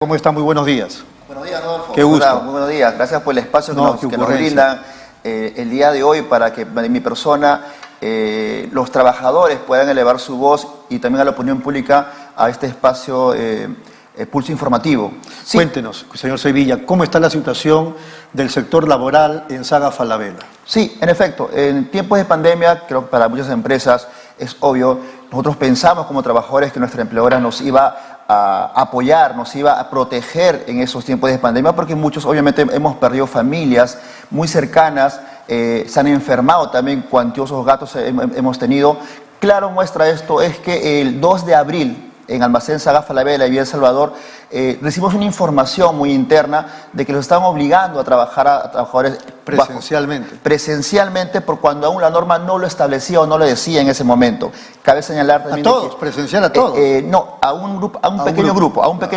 ¿Cómo está? Muy buenos días. Buenos días, Rodolfo. Qué gusto. Hola, muy buenos días. Gracias por el espacio que nos brindan el día de hoy para que en mi persona los trabajadores puedan elevar su voz y también a la opinión pública a este espacio Pulso Informativo. Sí. Cuéntenos, señor Sevilla, ¿cómo está la situación del sector laboral en Saga Falabella? Sí, en efecto, en tiempos de pandemia, creo que para muchas empresas es obvio, nosotros pensamos como trabajadores que nuestra empleadora nos iba a apoyar, nos iba a proteger en esos tiempos de pandemia, porque muchos obviamente hemos perdido familias muy cercanas, se han enfermado también, cuantiosos gastos hemos tenido. Claro, muestra esto es que el 2 de abril, en Almacén Saga Falabella y Villa El Salvador, recibimos una información muy interna de que los estaban obligando a trabajar a trabajadores presencialmente, por cuando aún la norma no lo establecía o no lo decía en ese momento. Cabe señalar también ¿A todos? ¿Presencial a todos? No, a un grupo, a un pequeño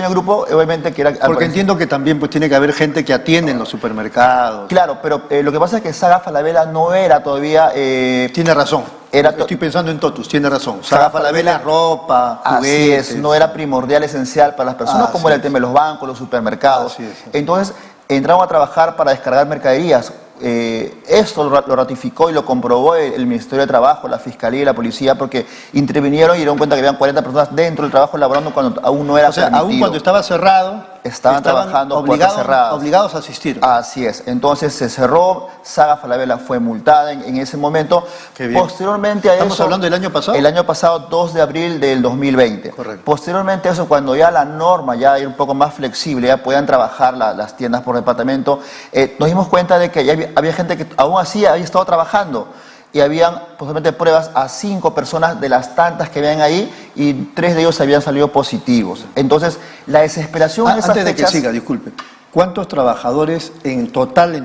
grupo, obviamente que era... Porque entiendo que también pues tiene que haber gente que atiende en los supermercados. Claro, pero lo que pasa es que Saga Falabella no era todavía... Tiene razón. Estoy pensando en Totus, tiene razón. Saga Falabella, ropa, juguetes. Así es, no era primordial, esencial para las personas, como era el tema de los bancos, los supermercados. Entonces, entramos a trabajar para descargar mercaderías. Esto lo ratificó y lo comprobó el Ministerio de Trabajo, la Fiscalía y la Policía, porque intervinieron y dieron cuenta que habían 40 personas dentro del trabajo laborando cuando aún no era permitido. Aún cuando estaba cerrado, estaban trabajando obligados a asistir. Así es. Entonces se cerró, Saga Falabella fue multada en ese momento. Posteriormente a eso... ¿Estamos hablando del año pasado? El año pasado, 2 de abril del 2020. Correcto. Posteriormente a eso, cuando ya la norma ya era un poco más flexible, ya podían trabajar las tiendas por departamento, nos dimos cuenta de que ya había gente que aún así había estado trabajando. Y habían posiblemente pruebas a 5 personas de las tantas que habían ahí y 3 de ellos habían salido positivos. Entonces, la desesperación en esas antes de fechas, que siga, disculpe. ¿Cuántos trabajadores en total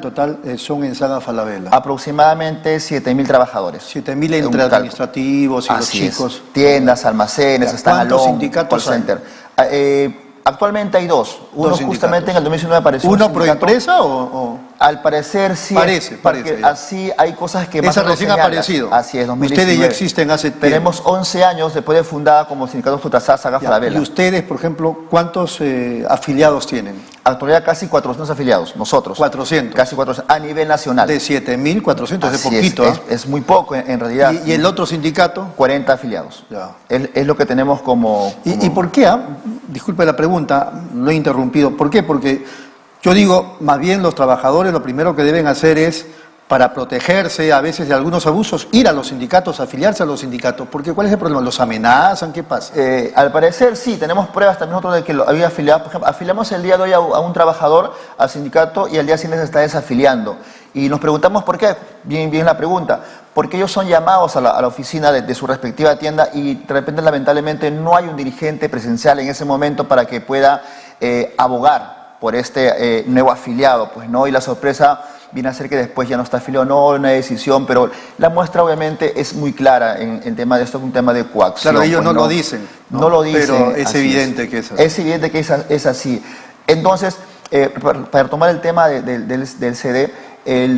son en Saga Falabella? Aproximadamente 7.000 trabajadores. 7.000 entre administrativos y así los chicos. Tiendas, almacenes, ¿Cuántos sindicatos hay? Actualmente hay dos. Uno justamente en el 2019 apareció. ¿Uno pro empresa o...? Al parecer sí. Parece. Así hay cosas que más Esa recién ha aparecido. Así es, 2019. Ustedes ya existen hace tiempo. Tenemos 11 años después de fundada como Sindicato Futasá Saga Falabella. ¿Y ustedes, por ejemplo, cuántos afiliados tienen? Actualidad casi 400 afiliados, nosotros. 400. Casi 400 a nivel nacional. De 7.400 es poquito. Es muy poco en realidad. ¿Y el otro sindicato? 40 afiliados. Ya. Es lo que tenemos como... ¿Y por qué? Disculpe la pregunta, no he interrumpido. ¿Por qué? Porque yo digo, más bien los trabajadores lo primero que deben hacer es, para protegerse a veces de algunos abusos, ir a los sindicatos, afiliarse a los sindicatos. Porque ¿cuál es el problema? ¿Los amenazan? ¿Qué pasa? Al parecer sí, tenemos pruebas también nosotros de que lo había afiliado. Por ejemplo, afiliamos el día de hoy a un trabajador al sindicato y al día siguiente se está desafiliando. Y nos preguntamos por qué, bien la pregunta, porque ellos son llamados a la oficina de su respectiva tienda y de repente lamentablemente no hay un dirigente presencial en ese momento para que pueda abogar por este nuevo afiliado, pues no, y la sorpresa viene a ser que después ya no está afiliado, no hay una decisión, pero la muestra obviamente es muy clara en tema de esto, es un tema de coacción. Claro, ellos pues, no lo dicen. No lo dicen. Pero es evidente que es así. Es evidente que es así. Entonces, para retomar el tema del CD,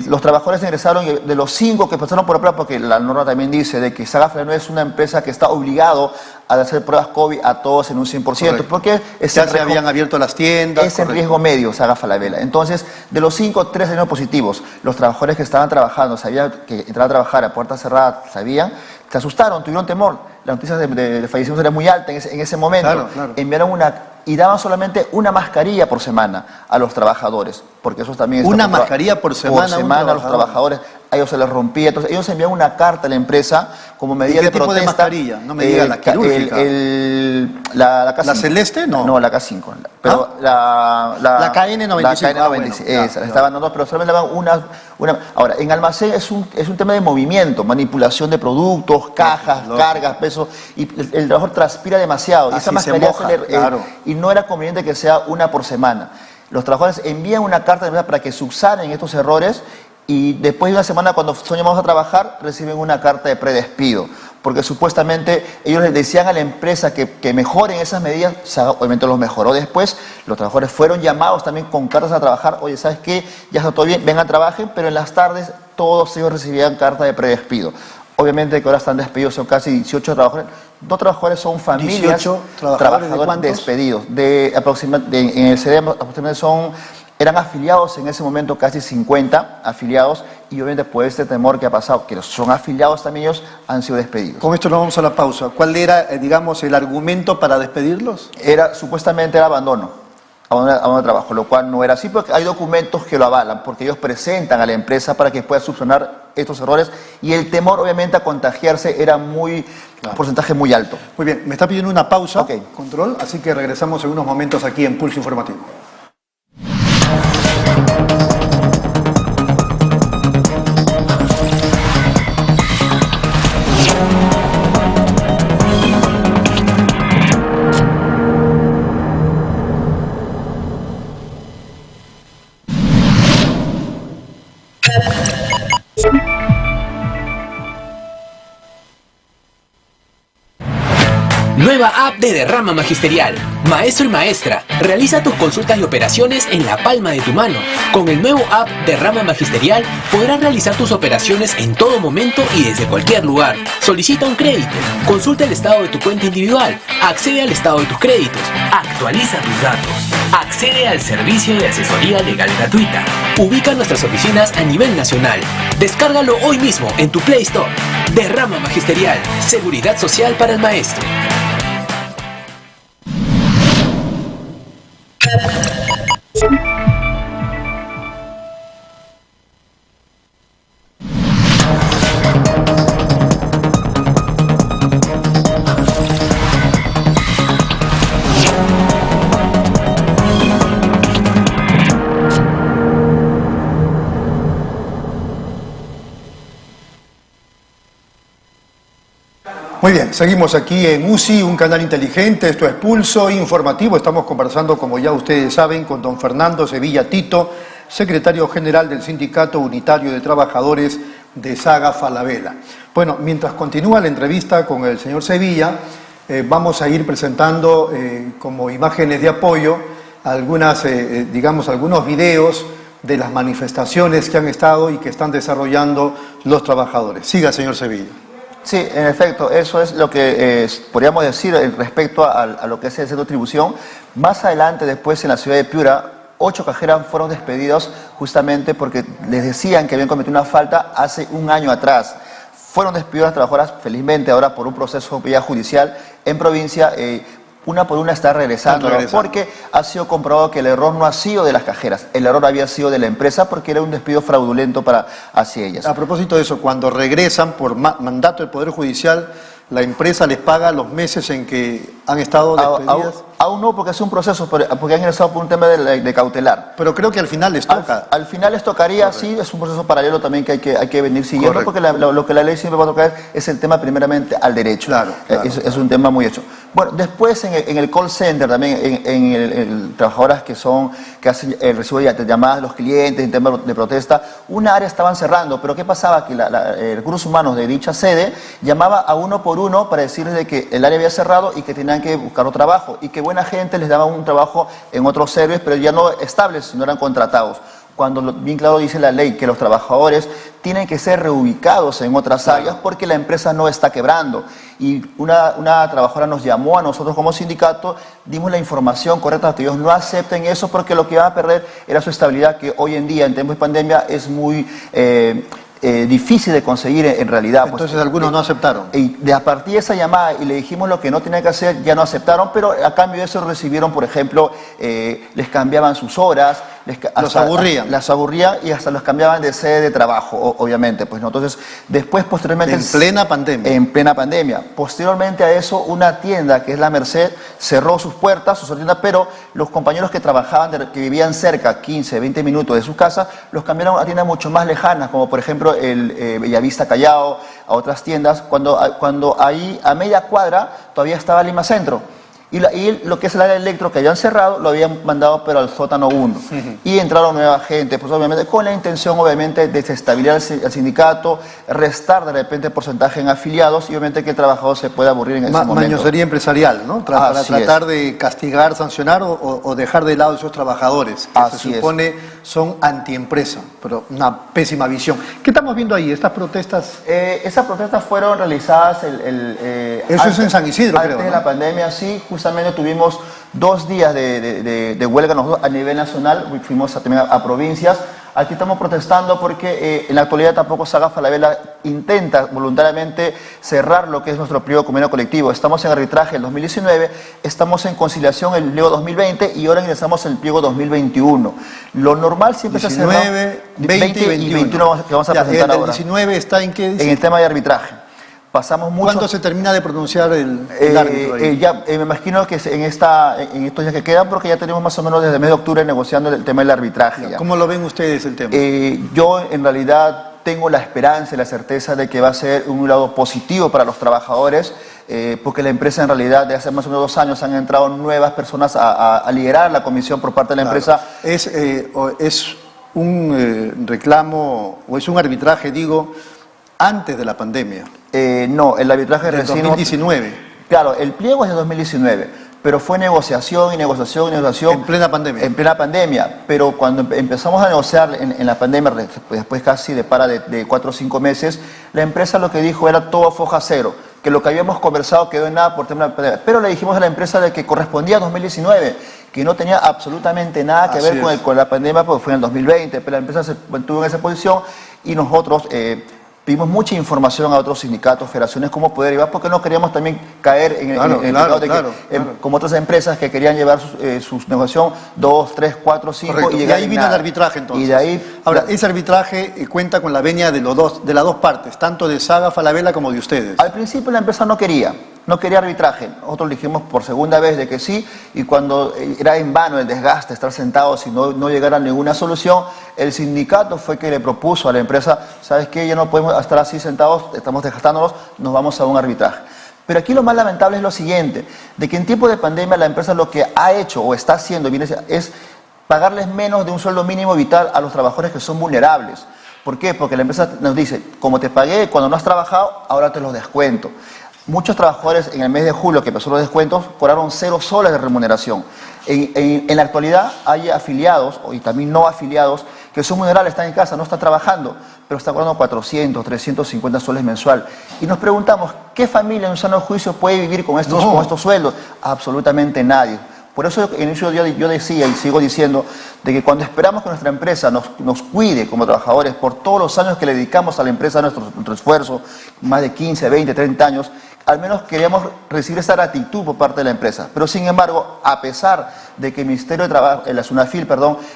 los trabajadores ingresaron, de los 5 que pasaron por la prueba, porque la norma también dice de que Saga Falabella no es una empresa que está obligado a hacer pruebas COVID a todos en un 100%, correcto, porque ya se habían abierto las tiendas. Es en riesgo medio Saga Falabella. Entonces, de los 5, 3 salieron positivos. Los trabajadores que estaban trabajando, sabían que entrar a trabajar a puerta cerrada, se asustaron, tuvieron temor. La noticia de fallecimientos era muy alta en ese momento. Claro. Enviaron y daban solamente una mascarilla por semana a los trabajadores, porque eso también está... ¿Una mascarilla por semana a los trabajadores? A ellos se les rompía, entonces ellos enviaban una carta a la empresa como medida de protesta. ¿Qué tipo de mascarilla? No me diga la quirúrgica. La K5. ¿La celeste? No, la K5. Pero la KN95. La KN95, esa, estaban dando, pero solamente daban una. Ahora, en almacén es un tema de movimiento, manipulación de productos, cajas, cargas, pesos, y el trabajador transpira demasiado. Y esa mascarilla y no era conveniente que sea una por semana. Los trabajadores envían una carta de para que subsanen estos errores y después de una semana, cuando son llamados a trabajar, reciben una carta de predespido. Porque supuestamente ellos les decían a la empresa que mejoren esas medidas, obviamente los mejoró después, los trabajadores fueron llamados también con cartas a trabajar, oye, ¿sabes qué? Ya está todo bien, vengan, trabajen, pero en las tardes todos ellos recibían carta de predespido. Obviamente que ahora están despedidos, son casi 18 trabajadores, 2 trabajadores son familias, 18 trabajadores despedidos. En el CD aproximadamente eran afiliados en ese momento casi 50 afiliados, y obviamente por este temor que ha pasado, que son afiliados también, ellos han sido despedidos. Con esto nos vamos a la pausa. ¿Cuál era, digamos, el argumento para despedirlos? Supuestamente era abandono de trabajo, lo cual no era así, porque hay documentos que lo avalan, porque ellos presentan a la empresa para que pueda subsanar estos errores, y el temor obviamente a contagiarse era un porcentaje muy alto. Muy bien, me está pidiendo una pausa, Okay. Control, así que regresamos en unos momentos aquí en Pulso Informativo. Nueva app de Derrama Magisterial. Maestro y maestra, realiza tus consultas y operaciones en la palma de tu mano. Con el nuevo app Derrama Magisterial podrás realizar tus operaciones en todo momento y desde cualquier lugar. Solicita un crédito, consulta el estado de tu cuenta individual, accede al estado de tus créditos, actualiza tus datos, accede al servicio de asesoría legal gratuita. Ubica nuestras oficinas a nivel nacional. Descárgalo hoy mismo en tu Play Store. Derrama Magisterial, seguridad social para el maestro. Muy bien, seguimos aquí en UCI, un canal inteligente, esto es Pulso Informativo. Estamos conversando, como ya ustedes saben, con don Fernando Sevilla Tito, secretario general del Sindicato Unitario de Trabajadores de Saga Falabella. Bueno, mientras continúa la entrevista con el señor Sevilla, vamos a ir presentando como imágenes de apoyo algunos videos de las manifestaciones que han estado y que están desarrollando los trabajadores. Siga, señor Sevilla. Sí, en efecto, eso es lo que podríamos decir respecto a lo que es el centro de distribución. Más adelante, después en la ciudad de Piura, 8 cajeras fueron despedidos justamente porque les decían que habían cometido una falta hace un año atrás. Fueron despedidas las trabajadoras, felizmente ahora por un proceso vía judicial en provincia. Una por una está regresando, porque ha sido comprobado que el error no ha sido de las cajeras, el error había sido de la empresa porque era un despido fraudulento hacia ellas. A propósito de eso, cuando regresan por mandato del Poder Judicial, ¿la empresa les paga los meses en que han estado despedidas? Aún no, porque es un proceso, porque han ingresado por un tema de cautelar. Pero creo que al final les toca. Al final les tocaría, correcto. Sí, es un proceso paralelo también que hay que venir siguiendo, correcto. Porque lo que la ley siempre va a tocar es el tema primeramente al derecho. Claro. Es un tema muy hecho. Bueno, después en el call center también, en el trabajadoras que hacen el recibo de llamadas de los clientes en temas de protesta, una área estaban cerrando, pero ¿qué pasaba? Que recursos humanos de dicha sede llamaba a uno por uno para decirles de que el área había cerrado y que tenían que buscar otro trabajo, y que buena gente les daba un trabajo en otros servicios, pero ya no estables, sino eran contratados. Cuando bien claro dice la ley que los trabajadores tienen que ser reubicados en otras áreas porque la empresa no está quebrando. Y una trabajadora nos llamó a nosotros como sindicato, dimos la información correcta, que ellos no acepten eso porque lo que iban a perder era su estabilidad, que hoy en día en tiempos de pandemia es muy difícil de conseguir en realidad. Entonces algunos no aceptaron. Y a partir de esa llamada y le dijimos lo que no tenían que hacer, ya no aceptaron, pero a cambio de eso recibieron, por ejemplo, les cambiaban sus horas, los aburrían. Las aburrían y hasta los cambiaban de sede de trabajo, obviamente. Pues, ¿no? Entonces, después, posteriormente... En plena pandemia. En plena pandemia. Posteriormente a eso, una tienda, que es la Merced, cerró sus puertas, su tienda, pero los compañeros que trabajaban, que vivían cerca, 15, 20 minutos de sus casas, los cambiaron a tiendas mucho más lejanas, como por ejemplo el Bellavista Callao, a otras tiendas, cuando ahí a media cuadra todavía estaba Lima Centro. Y lo que es el área electro que habían cerrado, lo habían mandado pero al sótano 1. Y entraron nueva gente, pues obviamente con la intención obviamente de desestabilizar al sindicato, restar de repente porcentaje en afiliados y obviamente que el trabajador se pueda aburrir en ese momento. Mañosería empresarial, ¿no? Para tratar de castigar, sancionar o dejar de lado a esos trabajadores, que se supone son antiempresa, pero una pésima visión. ¿Qué estamos viendo ahí? ¿Estas protestas? Esas protestas fueron realizadas Eso es en San Isidro, antes creo, de ¿no? la pandemia, sí. Justamente tuvimos 2 días de huelga nosotros a nivel nacional, fuimos también a provincias. Aquí estamos protestando porque en la actualidad tampoco Saga Falabella intenta voluntariamente cerrar lo que es nuestro periodo convenio colectivo. Estamos en arbitraje el 2019, estamos en conciliación el pliego 2020 y ahora ingresamos en el pliego 2021. Lo normal siempre 19, se cerró 20 y 21. que vamos a Ya, presentar el ahora. 19 está en qué dice? En el tema de arbitraje. Pasamos mucho. ¿Cuándo se termina de pronunciar el árbitro ahí? Me imagino que en estos días que quedan, porque ya tenemos más o menos desde el mes de octubre negociando el tema del arbitraje. Ya. ¿Cómo lo ven ustedes el tema? Yo en realidad tengo la esperanza y la certeza de que va a ser un lado positivo para los trabajadores, porque la empresa en realidad de hace más o menos 2 años han entrado nuevas personas a liderar la comisión por parte de la empresa. Es un reclamo o es un arbitraje, digo, antes de la pandemia. No, el arbitraje Del recién... 2019. Claro, el pliego es de 2019, pero fue negociación y negociación y negociación. En plena pandemia. En plena pandemia, pero cuando empezamos a negociar en la pandemia, después casi de 4 o 5 meses, la empresa lo que dijo era todo foja cero, que lo que habíamos conversado quedó en nada por tema de la pandemia. Pero le dijimos a la empresa de que correspondía a 2019, que no tenía absolutamente nada que ver con la pandemia, porque fue en el 2020, pero la empresa se mantuvo en esa posición y nosotros... Pedimos mucha información a otros sindicatos, federaciones, cómo poder llevar, porque no queríamos también caer en el pecado de que, como otras empresas que querían llevar sus negociación 2, 3, 4, 5 Correcto. y llegar ahí vino el arbitraje entonces. Y de ahí, ahora, ese arbitraje cuenta con la venia de las dos partes, tanto de Saga Falabella como de ustedes. Al principio la empresa no quería arbitraje. Nosotros le dijimos por segunda vez de que sí, y cuando era en vano el desgaste, estar sentados y no llegar a ninguna solución, el sindicato fue que le propuso a la empresa, ¿sabes qué? Ya no podemos estar así sentados, estamos desgastándonos, nos vamos a un arbitraje. Pero aquí lo más lamentable es lo siguiente, de que en tiempo de pandemia la empresa lo que ha hecho o está haciendo es pagarles menos de un sueldo mínimo vital a los trabajadores que son vulnerables. ¿Por qué? Porque la empresa nos dice, como te pagué cuando no has trabajado, ahora te los descuento. Muchos trabajadores en el mes de julio, que empezó los descuentos, cobraron 0 soles de remuneración. En la actualidad hay afiliados y también no afiliados que son vulnerables, están en casa, no están trabajando, pero están cobrando 400, 350 soles mensual. Y nos preguntamos, ¿qué familia en un sano juicio puede vivir con estos sueldos? Absolutamente nadie. Por eso en inicio yo decía y sigo diciendo de que cuando esperamos que nuestra empresa nos cuide como trabajadores por todos los años que le dedicamos a la empresa, nuestro esfuerzo, más de 15, 20, 30 años, al menos queríamos recibir esa gratitud por parte de la empresa. Pero sin embargo, a pesar de que el Ministerio de Trabajo, la SUNAFIL,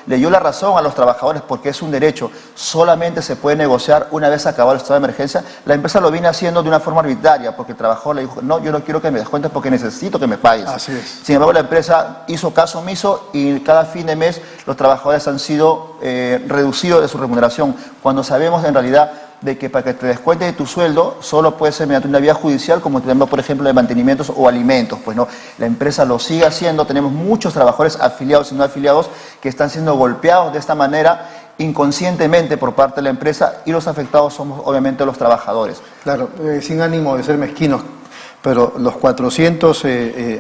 le dio la razón a los trabajadores porque es un derecho, solamente se puede negociar una vez acabado el estado de emergencia, la empresa lo viene haciendo de una forma arbitraria, porque el trabajador le dijo, no, yo no quiero que me descuentes porque necesito que me pagues. Así es. Sin embargo, la empresa hizo caso omiso y cada fin de mes los trabajadores han sido reducidos de su remuneración, cuando sabemos en realidad de que para que te descuentes de tu sueldo solo puede ser mediante una vía judicial, como tenemos por ejemplo de mantenimientos o alimentos. Pues no, la empresa lo sigue haciendo, tenemos muchos trabajadores afiliados y no afiliados que están siendo golpeados de esta manera inconscientemente por parte de la empresa y los afectados somos obviamente los trabajadores. Claro, sin ánimo de ser mezquinos, pero los 400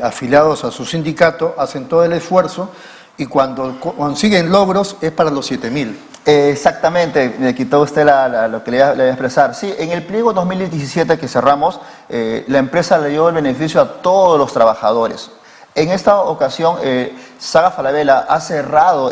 afiliados a su sindicato hacen todo el esfuerzo y cuando consiguen logros es para los 7.000. Exactamente, me quitó usted lo que le iba a expresar. Sí, en el pliego 2017 que cerramos, la empresa le dio el beneficio a todos los trabajadores. En esta ocasión, Saga Falabella ha cerrado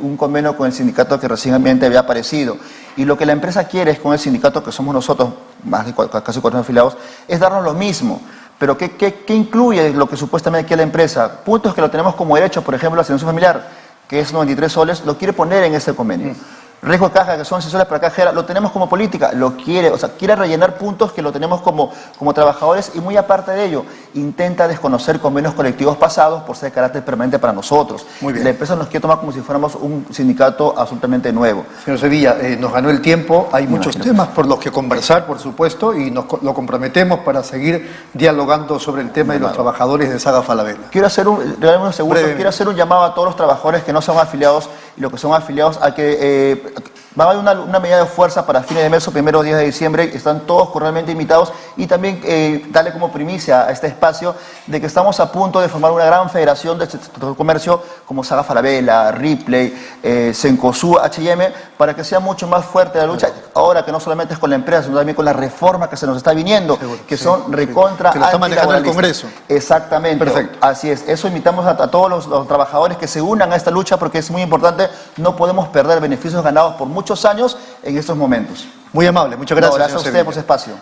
un convenio con el sindicato que recientemente había aparecido. Y lo que la empresa quiere es con el sindicato, que somos nosotros, más de casi 400 afiliados, es darnos lo mismo. Pero ¿qué incluye lo que supuestamente quiere la empresa? Puntos que lo tenemos como derecho, por ejemplo, la asignación familiar, que es 93 soles, lo quiere poner en ese convenio. Riesgo de caja, que son 6 soles para cajera, lo tenemos como política, lo quiere, o sea, quiere rellenar puntos que lo tenemos como trabajadores y muy aparte de ello, intenta desconocer convenios colectivos pasados por ser de carácter permanente para nosotros. Muy bien. La empresa nos quiere tomar como si fuéramos un sindicato absolutamente nuevo. Señor Sevilla, nos ganó el tiempo, hay muchos temas por los que conversar, por supuesto, y lo comprometemos para seguir dialogando sobre el tema de los trabajadores de Saga Falabella. Quiero hacer quiero hacer un llamado a todos los trabajadores que no son afiliados y los que son afiliados a que va a haber una medida de fuerza para fines de mes o primeros días de diciembre. Están todos cordialmente invitados. Y también darle como primicia a este espacio de que estamos a punto de formar una gran federación de sector comercio como Saga Falabella, Ripley, Cencosud, H&M, para que sea mucho más fuerte la lucha. Ahora que no solamente es con la empresa, sino también con la reforma que se nos está viniendo, que son recontra que lo está manejando el Congreso. Exactamente. Perfecto. Así es. Eso invitamos a todos los trabajadores que se unan a esta lucha porque es muy importante. No podemos perder beneficios ganados por muchos años en estos momentos. Muy amable, muchas gracias. No, gracias a señor usted por Sevilla. ese espacio.